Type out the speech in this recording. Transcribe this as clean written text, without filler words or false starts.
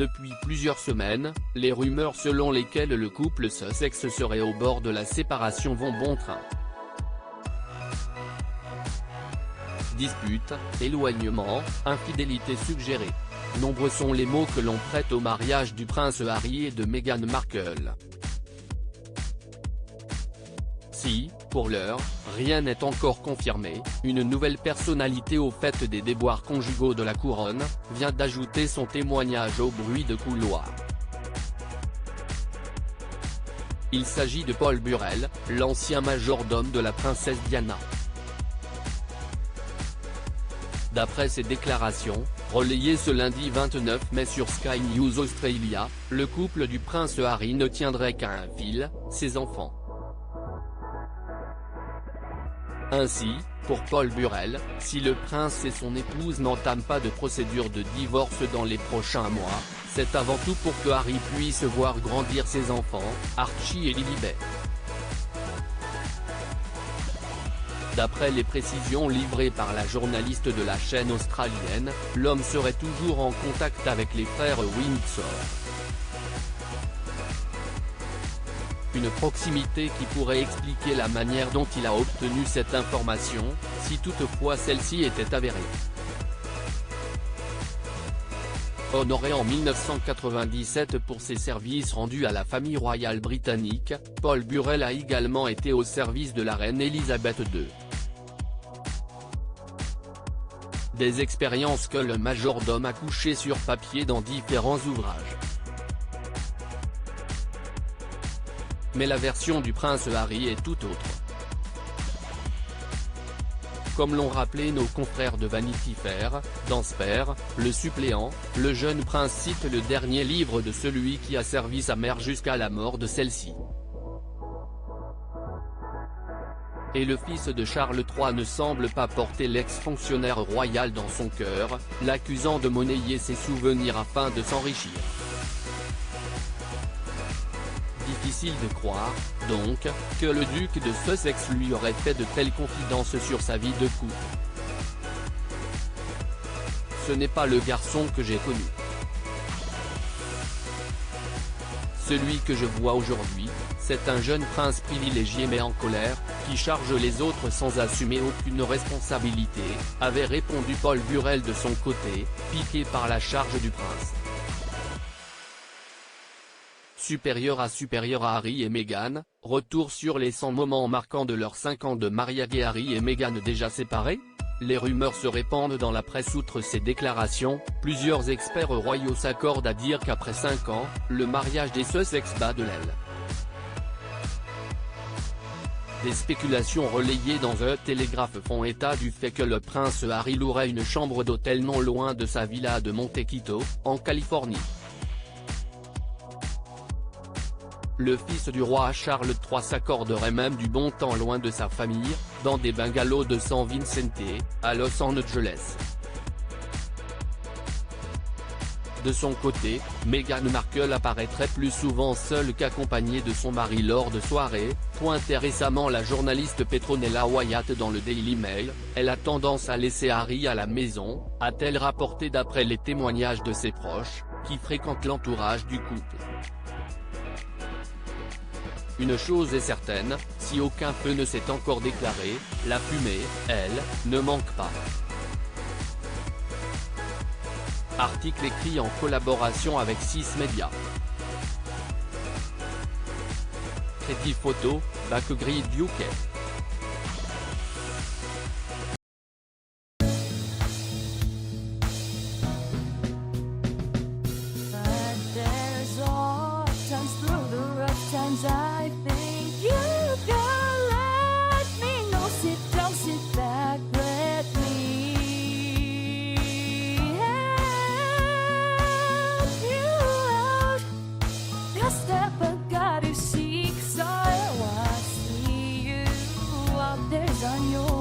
Depuis plusieurs semaines, les rumeurs selon lesquelles le couple Sussex serait au bord de la séparation vont bon train. Dispute, éloignement, infidélité suggérée. Nombreux sont les mots que l'on prête au mariage du prince Harry et de Meghan Markle. Si, pour l'heure, rien n'est encore confirmé, une nouvelle personnalité au fait des déboires conjugaux de la couronne, vient d'ajouter son témoignage au bruit de couloir. Il s'agit de Paul Burrell, l'ancien majordome de la princesse Diana. D'après ses déclarations, relayées ce lundi 29 mai sur Sky News Australia, le couple du prince Harry ne tiendrait qu'à un fil, ses enfants. Ainsi, pour Paul Burrell, si le prince et son épouse n'entament pas de procédure de divorce dans les prochains mois, c'est avant tout pour que Harry puisse voir grandir ses enfants, Archie et Lilibet. D'après les précisions livrées par la journaliste de la chaîne australienne, l'homme serait toujours en contact avec les frères Windsor. Une proximité qui pourrait expliquer la manière dont il a obtenu cette information, si toutefois celle-ci était avérée. Honoré en 1997 pour ses services rendus à la famille royale britannique, Paul Burrell a également été au service de la reine Elisabeth II. Des expériences que le majordome a couchées sur papier dans différents ouvrages. Mais la version du prince Harry est tout autre. Comme l'ont rappelé nos confrères de Vanity Fair, dans Spare, le suppléant, le jeune prince cite le dernier livre de celui qui a servi sa mère jusqu'à la mort de celle-ci. Et le fils de Charles III ne semble pas porter l'ex-fonctionnaire royal dans son cœur, l'accusant de monnayer ses souvenirs afin de s'enrichir. Difficile de croire, donc, que le duc de Sussex lui aurait fait de telles confidences sur sa vie de couple. Ce n'est pas le garçon que j'ai connu. Celui que je vois aujourd'hui, c'est un jeune prince privilégié mais en colère, qui charge les autres sans assumer aucune responsabilité, avait répondu Paul Burrell de son côté, piqué par la charge du prince. Supérieur à Harry et Meghan, retour sur les 100 moments marquants de leurs 5 ans de mariage. Harry et Meghan déjà séparés? Les rumeurs se répandent dans la presse. Outre ces déclarations, plusieurs experts royaux s'accordent à dire qu'après 5 ans, le mariage des Sussex bat de l'aile. Des spéculations relayées dans The Telegraph font état du fait que le prince Harry louerait une chambre d'hôtel non loin de sa villa de Montecito, en Californie. Le fils du roi Charles III s'accorderait même du bon temps loin de sa famille, dans des bungalows de San Vicente, à Los Angeles. De son côté, Meghan Markle apparaîtrait plus souvent seule qu'accompagnée de son mari lors de soirées, pointait récemment la journaliste Petronella Wyatt dans le Daily Mail. Elle a tendance à laisser Harry à la maison, a-t-elle rapporté d'après les témoignages de ses proches, qui fréquentent l'entourage du couple. Une chose est certaine, si aucun feu ne s'est encore déclaré, la fumée, elle, ne manque pas. Article écrit en collaboration avec 6 médias. Crédit photo, Backgrid UK. I think you can let me know. Sit down, sit back, let me help you out. The step I gotta seek, so I see you out there's on your